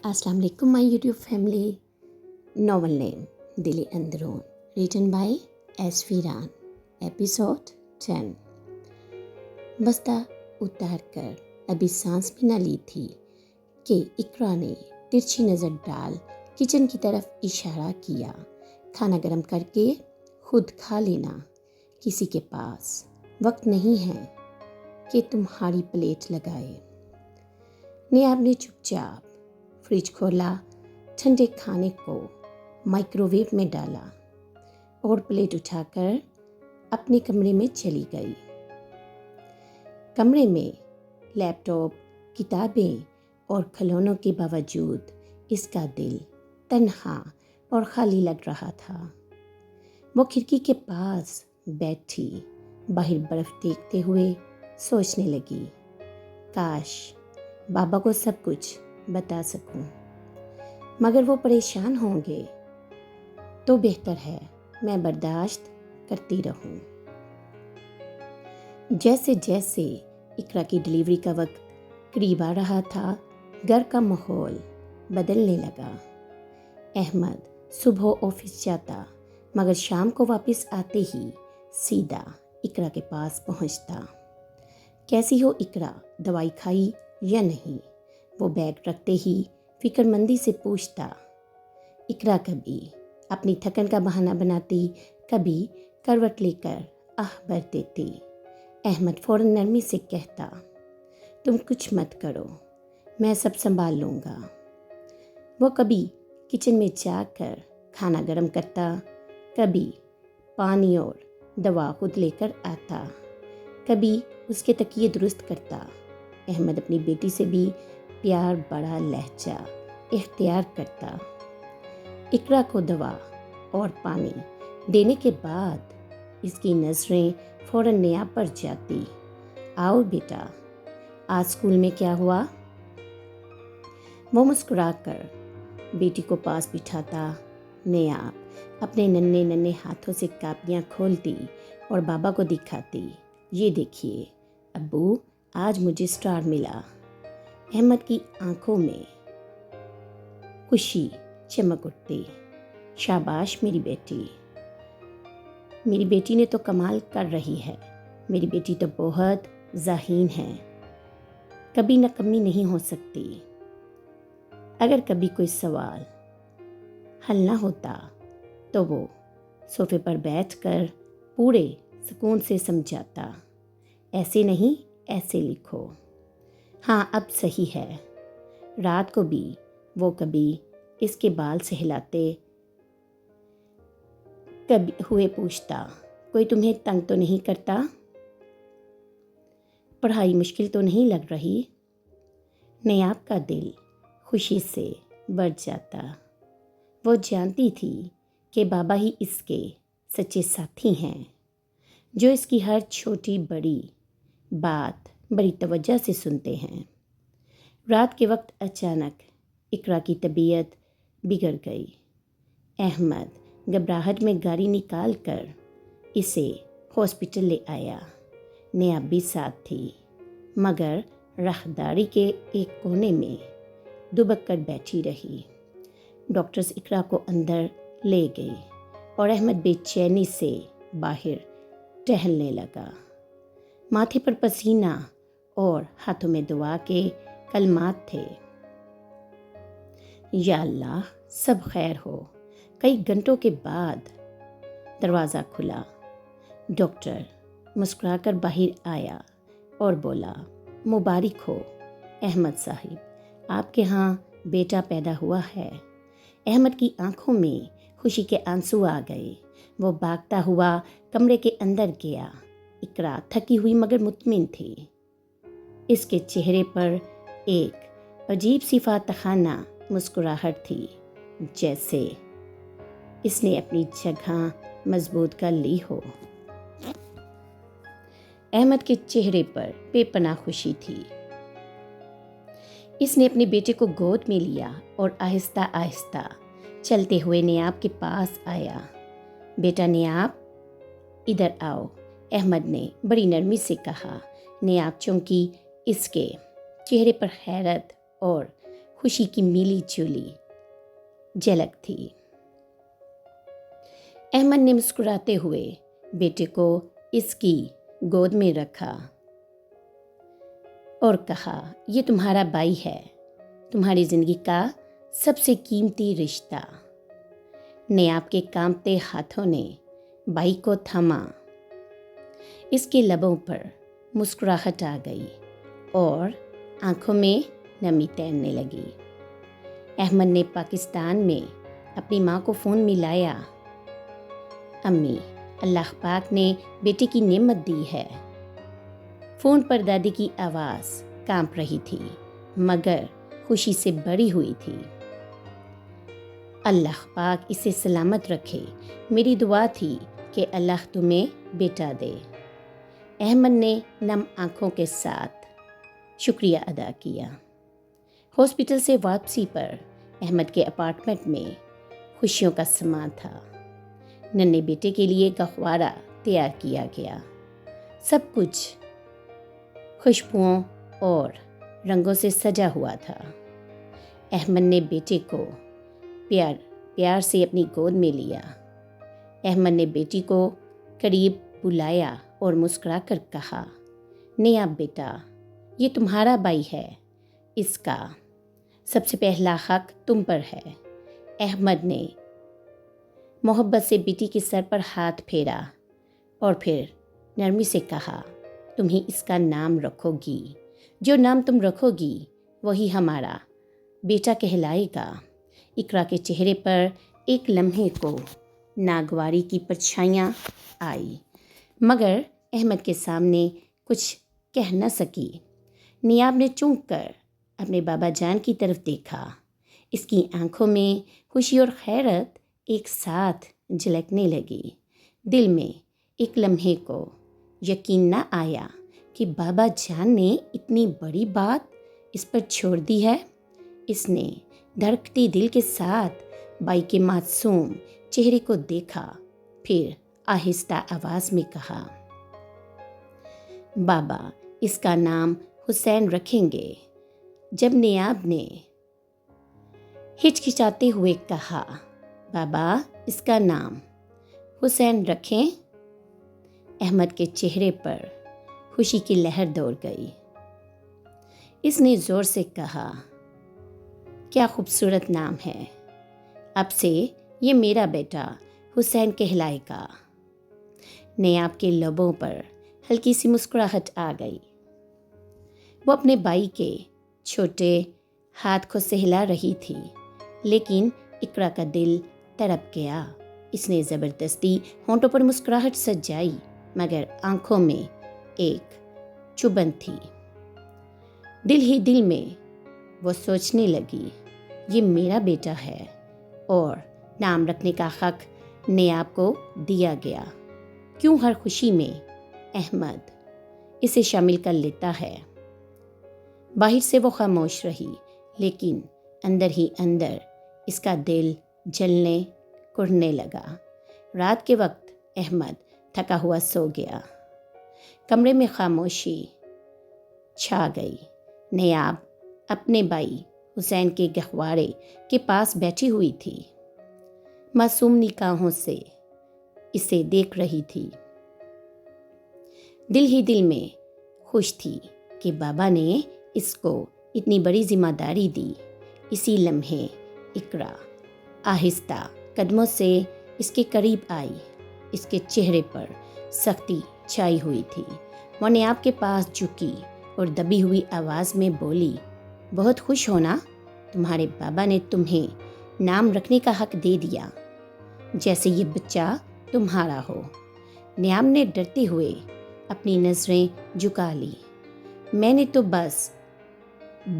السلام علیکم مائی YouTube family. Novel نیم دلی اندرون, ریٹن بائی ایس ویران. ایپیسوڈ 10. بستہ اتار کر ابھی سانس بھی نہ لی تھی کہ اقرا نے ترچھی نظر ڈال کچن کی طرف اشارہ کیا. کھانا گرم کر کے خود کھا لینا, کسی کے پاس وقت نہیں ہے کہ تمہاری پلیٹ لگائے. نیاب نے چپ چاپ فریج کھولا, ٹھنڈے کھانے کو مائکرو ویو میں ڈالا اور پلیٹ اٹھا کر اپنے کمرے میں چلی گئی. کمرے میں لیپ ٹاپ, کتابیں اور کھلونوں کے باوجود اس کا دل تنہا اور خالی لگ رہا تھا. وہ کھڑکی کے پاس بیٹھی باہر برف دیکھتے ہوئے سوچنے لگی, کاش بابا کو سب کچھ بتا سکوں, مگر وہ پریشان ہوں گے تو بہتر ہے میں برداشت کرتی رہوں. جیسے جیسے اقرا کی ڈلیوری کا وقت قریب آ رہا تھا, گھر کا ماحول بدلنے لگا. احمد صبح آفس جاتا مگر شام کو واپس آتے ہی سیدھا اقرا کے پاس پہنچتا. کیسی ہو اقرا, دوائی کھائی یا نہیں؟ وہ بیگ رکھتے ہی فکر مندی سے پوچھتا. اقرا کبھی اپنی تھکن کا بہانہ بناتی, کبھی کروٹ لے کر آہ بھر دیتی. احمد فوراً نرمی سے کہتا, تم کچھ مت کرو, میں سب سنبھال لوں گا. وہ کبھی کچن میں جا کر کھانا گرم کرتا, کبھی پانی اور دوا خود لے کر آتا, کبھی اس کے تکیے درست کرتا. احمد اپنی بیٹی سے بھی پیار بڑا لہجہ اختیار کرتا. اقرا کو دوا اور پانی دینے کے بعد اس کی نظریں فوراً نیاب پر جاتی. آؤ بیٹا, آج اسکول میں کیا ہوا؟ وہ مسکرا کر بیٹی کو پاس بٹھاتا. نیاب اپنے ننھے ننھے ہاتھوں سے کاپیاں کھولتی اور بابا کو دکھاتی. یہ دیکھیے ابو, آج مجھے اسٹار ملا. احمد کی آنکھوں میں خوشی چمک اٹھتی. شاباش میری بیٹی, میری بیٹی نے تو کمال کر رہی ہے. میری بیٹی تو بہت ذہین ہے, کبھی ناکامی نہیں ہو سکتی. اگر کبھی کوئی سوال حل نہ ہوتا تو وہ صوفے پر بیٹھ کر پورے سکون سے سمجھاتا. ایسے نہیں, ایسے لکھو. ہاں اب صحیح ہے. رات کو بھی وہ کبھی اس کے بال سہلاتے کبھی ہوئے پوچھتا, کوئی تمہیں تنگ تو نہیں کرتا؟ پڑھائی مشکل تو نہیں لگ رہی؟ نیاب کا دل خوشی سے بڑھ جاتا. وہ جانتی تھی کہ بابا ہی اس کے سچے ساتھی ہیں, جو اس کی ہر چھوٹی بڑی بات بڑی توجہ سے سنتے ہیں. رات کے وقت اچانک اقرا کی طبیعت بگڑ گئی. احمد گھبراہٹ میں گاڑی نکال کر اسے ہاسپٹل لے آیا. نیاب بھی ساتھ تھی, مگر راہداری کے ایک کونے میں دبک کر بیٹھی رہی. ڈاکٹرز اقرا کو اندر لے گئے اور احمد بے چینی سے باہر ٹہلنے لگا. ماتھے پر پسینہ اور ہاتھوں میں دعا کے کلمات تھے. یا اللہ سب خیر ہو. کئی گھنٹوں کے بعد دروازہ کھلا. ڈاکٹر مسکرا کر باہر آیا اور بولا, مبارک ہو احمد صاحب, آپ کے ہاں بیٹا پیدا ہوا ہے. احمد کی آنکھوں میں خوشی کے آنسو آ گئے. وہ بھاگتا ہوا کمرے کے اندر گیا. اقرا تھکی ہوئی مگر مطمئن تھی. اس کے چہرے پر ایک عجیب سی فاتحانہ مسکراہٹ تھی, جیسے اس نے اپنی جگہ مضبوط کر لی ہو. احمد کے چہرے پر بے پناہ خوشی تھی. اس نے اپنے بیٹے کو گود میں لیا اور آہستہ آہستہ چلتے ہوئے نیاب کے پاس آیا. بیٹا نیاب, ادھر آؤ, احمد نے بڑی نرمی سے کہا. نیاب چونکی اس کے چہرے پر حیرت اور خوشی کی میلی چولی جھلک تھی۔ احمد نے مسکراتے ہوئے بیٹے کو اس کی گود میں رکھا اور کہا، یہ تمہارا بھائی ہے، تمہاری زندگی کا سب سے قیمتی رشتہ۔ نیاب کے کانپتے ہاتھوں نے بھائی کو تھاما۔ اس کے لبوں پر مسکراہٹ آ گئی اور آنکھوں میں نمی تیرنے لگی۔ احمد نے پاکستان میں اپنی ماں کو فون ملایا۔ امی، اللہ پاک نے بیٹے کی نعمت دی ہے۔ فون پر دادی کی آواز کانپ رہی تھی مگر خوشی سے بھری ہوئی تھی۔ اللہ پاک اسے سلامت رکھے، میری دعا تھی کہ اللہ تمہیں بیٹا دے۔ احمد نے نم آنکھوں کے ساتھ شکریہ ادا کیا۔ ہاسپٹل سے واپسی پر احمد کے اپارٹمنٹ میں خوشیوں کا سماں تھا۔ ننھے بیٹے کے لیے گہوارہ تیار کیا گیا۔ سب کچھ خوشبوؤں اور رنگوں سے سجا ہوا تھا۔ احمد نے بیٹے کو پیار سے اپنی گود میں لیا۔ احمد نے بیٹی کو قریب بلایا اور مسکرا کر کہا، نیاب بیٹا، یہ تمہارا بھائی ہے، اس کا سب سے پہلا حق تم پر ہے۔ احمد نے محبت سے بیٹی کے سر پر ہاتھ پھیرا اور پھر نرمی سے کہا، تم ہی اس کا نام رکھو گی، جو نام تم رکھو گی وہی ہمارا بیٹا کہلائے گا۔ اقرا کے چہرے پر ایک لمحے کو ناگواری کی پرچھائیاں آئی مگر احمد کے سامنے کچھ کہہ نہ سکی۔ نیاب نے چونک کر اپنے بابا جان کی طرف دیکھا۔ اس کی آنکھوں میں خوشی اور حیرت ایک ساتھ جھلکنے لگی۔ دل میں ایک لمحے کو یقین نہ آیا کہ بابا جان نے اتنی بڑی بات اس پر چھوڑ دی ہے۔ اس نے دھڑکتی دل کے ساتھ بھائی کے معصوم چہرے کو دیکھا، پھر آہستہ آواز میں کہا، بابا اس کا نام حسین رکھیں گے۔ جب نیاب نے ہچکچاتے ہوئے کہا، بابا اس کا نام حسین رکھیں، احمد کے چہرے پر خوشی کی لہر دوڑ گئی۔ اس نے زور سے کہا، کیا خوبصورت نام ہے، اب سے یہ میرا بیٹا حسین کہلائے گا۔ نیاب کے لبوں پر ہلکی سی مسکراہٹ آ گئی۔ وہ اپنے بھائی کے چھوٹے ہاتھ کو سہلا رہی تھی لیکن اقرا کا دل تڑپ گیا۔ اس نے زبردستی ہونٹوں پر مسکراہٹ سجائی مگر آنکھوں میں ایک چبھن تھی۔ دل ہی دل میں وہ سوچنے لگی، یہ میرا بیٹا ہے اور نام رکھنے کا حق نیاب کو دیا گیا، کیوں ہر خوشی میں احمد اسے شامل کر لیتا ہے۔ باہر سے وہ خاموش رہی لیکن اندر ہی اندر اس کا دل جلنے کڑھنے لگا۔ رات کے وقت احمد تھکا ہوا سو گیا۔ کمرے میں خاموشی چھا گئی۔ نیاب اپنے بھائی حسین کے گہوارے کے پاس بیٹھی ہوئی تھی، معصوم نگاہوں سے اسے دیکھ رہی تھی۔ دل ہی دل میں خوش تھی کہ بابا نے اس کو اتنی بڑی ذمہ داری دی۔ اسی لمحے اقرا آہستہ قدموں سے اس کے قریب آئی۔ اس کے چہرے پر سختی چھائی ہوئی تھی۔ وہ نیاب کے پاس جھکی اور دبی ہوئی آواز میں بولی، بہت خوش ہو نا، تمہارے بابا نے تمہیں نام رکھنے کا حق دے دیا، جیسے یہ بچہ تمہارا ہو۔ نیاب نے ڈرتے ہوئے اپنی نظریں جھکا لی۔ میں نے تو بس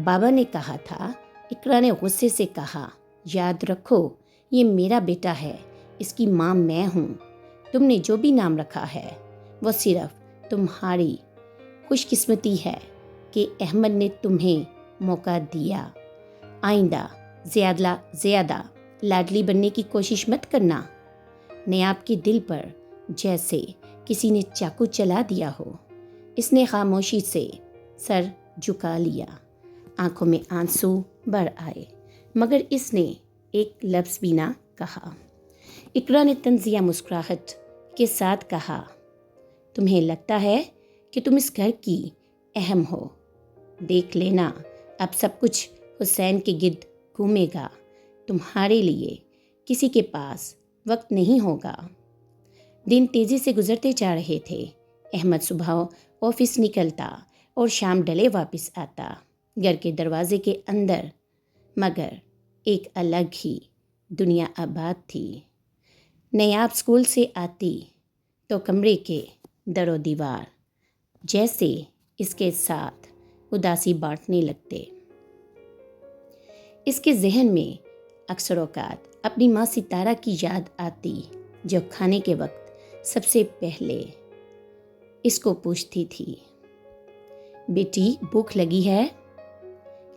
بابا نے کہا تھا۔ اقرا نے غصے سے کہا، یاد رکھو یہ میرا بیٹا ہے، اس کی ماں میں ہوں۔ تم نے جو بھی نام رکھا ہے وہ صرف تمہاری خوش قسمتی ہے کہ احمد نے تمہیں موقع دیا۔ آئندہ زیادہ لاڈلی بننے کی کوشش مت کرنا۔ نیاب کے دل پر جیسے کسی نے چاقو چلا دیا ہو۔ اس نے خاموشی سے سر جھکا لیا، آنکھوں میں آنسو بڑھ آئے، مگر اس نے ایک لفظ بھی نہ کہا۔ اقرا نے طنزیہ مسکراہٹ کے ساتھ کہا، تمہیں لگتا ہے کہ تم اس گھر کی اہم ہو؟ دیکھ لینا، اب سب کچھ حسین کے گرد گھومے گا، تمہارے لیے کسی کے پاس وقت نہیں ہوگا۔ دن تیزی سے گزرتے جا رہے تھے۔ احمد صبح آفس نکلتا اور شام ڈلے واپس آتا گھر کے دروازے کے اندر، مگر ایک الگ ہی دنیا آباد تھی۔ نیاب اسکول سے آتی تو کمرے کے در و دیوار جیسے اس کے ساتھ اداسی بانٹنے لگتے۔ اس کے ذہن میں اکثر اوقات اپنی ماں ستارہ کی یاد آتی، جو کھانے کے وقت سب سے پہلے اس کو پوچھتی تھی، بیٹی بھوک لگی ہے؟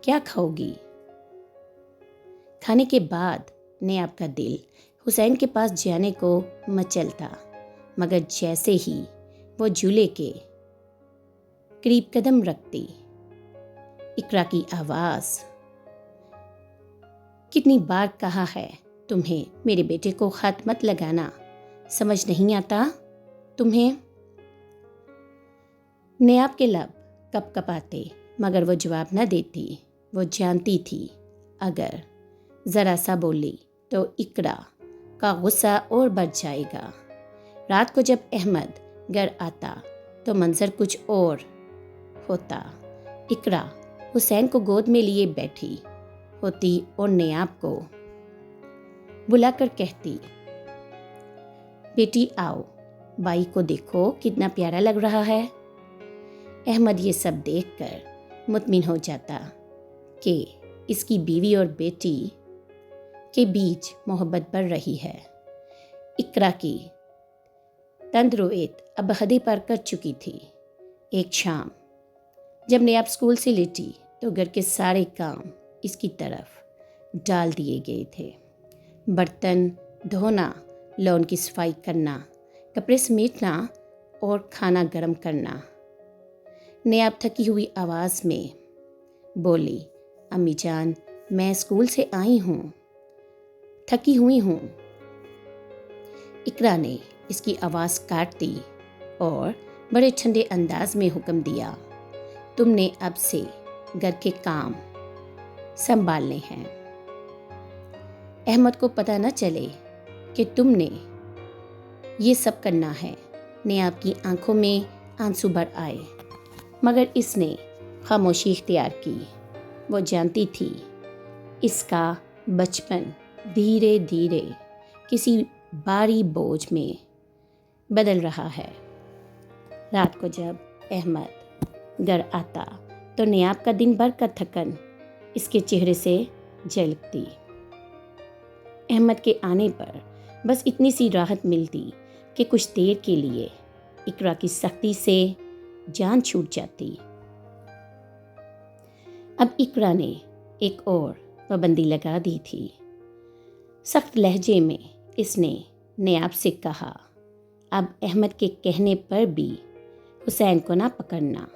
کیا کھاؤ گی؟ کھانے کے بعد نیاب کا دل حسین کے پاس جانے کو مچلتا، مگر جیسے ہی وہ جھولے کے قریب قدم رکھتی، اقرا کی آواز، کتنی بار کہا ہے تمہیں میرے بیٹے کو ہاتھ مت لگانا، سمجھ نہیں آتا تمہیں؟ نیاب کے لب کپ کپاتے، مگر وہ جواب نہ دیتی۔ وہ جانتی تھی اگر ذرا سا بولی تو اقرا کا غصہ اور بڑھ جائے گا۔ رات کو جب احمد گھر آتا تو منظر کچھ اور ہوتا۔ اقرا حسین کو گود میں لیے بیٹھی ہوتی اور نیاب کو بلا کر کہتی، بیٹی آؤ، بھائی کو دیکھو کتنا پیارا لگ رہا ہے۔ احمد یہ سب دیکھ کر مطمئن ہو جاتا کہ اس کی بیوی اور بیٹی کے بیچ محبت بڑھ رہی ہے۔ اقرا کی تندرویت اب حدیں پار کر چکی تھی۔ ایک شام جب نیاب اسکول سے لیٹی تو گھر کے سارے کام اس کی طرف ڈال دیے گئے تھے۔ برتن دھونا، لان کی صفائی کرنا، کپڑے سمیٹنا اور کھانا گرم کرنا۔ نیاب تھکی ہوئی آواز میں بولی، امی جان میں اسکول سے آئی ہوں، تھکی ہوئی ہوں۔ اقرا نے اس کی آواز کاٹ دی اور بڑے ٹھنڈے انداز میں حکم دیا، تم نے اب سے گھر کے کام سنبھالنے ہیں۔ احمد کو پتہ نہ چلے کہ تم نے یہ سب کرنا ہے۔ نیاب کی آنکھوں میں آنسو بھر آئے، مگر اس نے خاموشی اختیار کی۔ وہ جانتی تھی اس کا بچپن دھیرے دھیرے کسی بھاری بوجھ میں بدل رہا ہے۔ رات کو جب احمد گھر آتا تو نیاب کا دن بھر کا تھکن اس کے چہرے سے جھلکتی۔ احمد کے آنے پر بس اتنی سی راحت ملتی کہ کچھ دیر کے لیے اقرا کی سختی سے جان چھوٹ جاتی۔ اب اقرا نے ایک اور پابندی لگا دی تھی۔ سخت لہجے میں اس نے نیاب سے کہا، اب احمد کے کہنے پر بھی حسین کو نہ پکڑنا،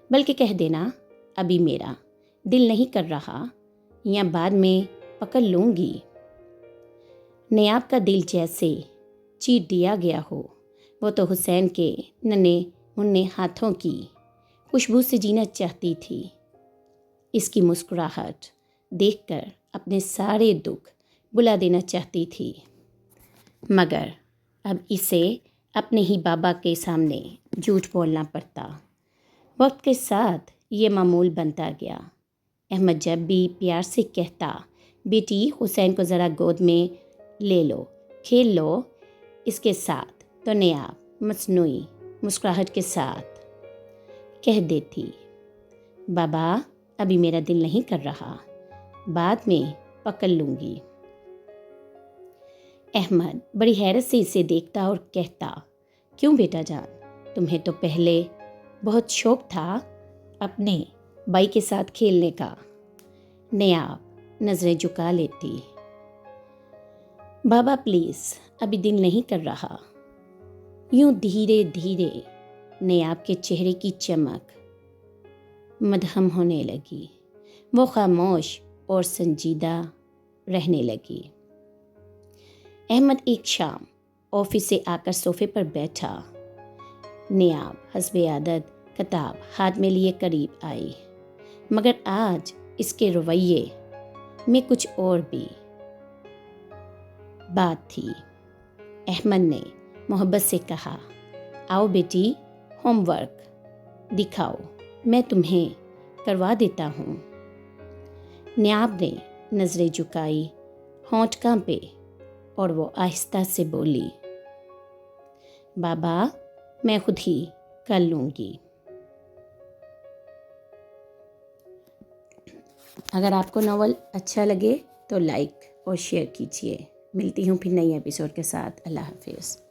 بلکہ کہہ دینا ابھی میرا دل نہیں کر رہا یا بعد میں پکڑ لوں گی۔ نیاب کا دل جیسے چیر دیا گیا ہو۔ وہ تو حسین کے ننھے منھے ہاتھوں کی خوشبو سے جینا چاہتی تھی، اس کی مسکراہٹ دیکھ کر اپنے سارے دکھ بلا دینا چاہتی تھی، مگر اب اسے اپنے ہی بابا کے سامنے جھوٹ بولنا پڑتا۔ وقت کے ساتھ یہ معمول بنتا گیا۔ احمد جب بھی پیار سے کہتا، بیٹی حسین کو ذرا گود میں لے لو، کھیل لو اس کے ساتھ، تو نیاب مصنوعی مسکراہٹ کے ساتھ کہہ دیتی، بابا ابھی میرا دل نہیں کر رہا، بعد میں پکڑ لوں گی۔ احمد بڑی حیرت سے اسے دیکھتا اور کہتا، کیوں بیٹا جان، تمہیں تو پہلے بہت شوق تھا اپنے بھائی کے ساتھ کھیلنے کا۔ نیاب نظریں جھکا لیتی، بابا پلیز ابھی دل نہیں کر رہا۔ یوں دھیرے دھیرے نیاب کے چہرے کی چمک مدھم ہونے لگی۔ وہ خاموش اور سنجیدہ رہنے لگی۔ احمد ایک شام آفس سے آ کر صوفے پر بیٹھا۔ نیاب حسب عادت کتاب ہاتھ میں لیے قریب آئی، مگر آج اس کے رویے میں کچھ اور بھی بات تھی۔ احمد نے محبت سے کہا، آؤ بیٹی، ہوم ورک دکھاؤ، میں تمہیں کروا دیتا ہوں۔ نیاب نے نظریں جھکائی، ہونٹ کانپے، اور وہ آہستہ سے بولی، بابا میں خود ہی کر لوں گی۔ اگر آپ کو ناول اچھا لگے تو لائک اور شیئر کیجیے۔ ملتی ہوں پھر نئی ایپیسوڈ کے ساتھ۔ اللہ حافظ۔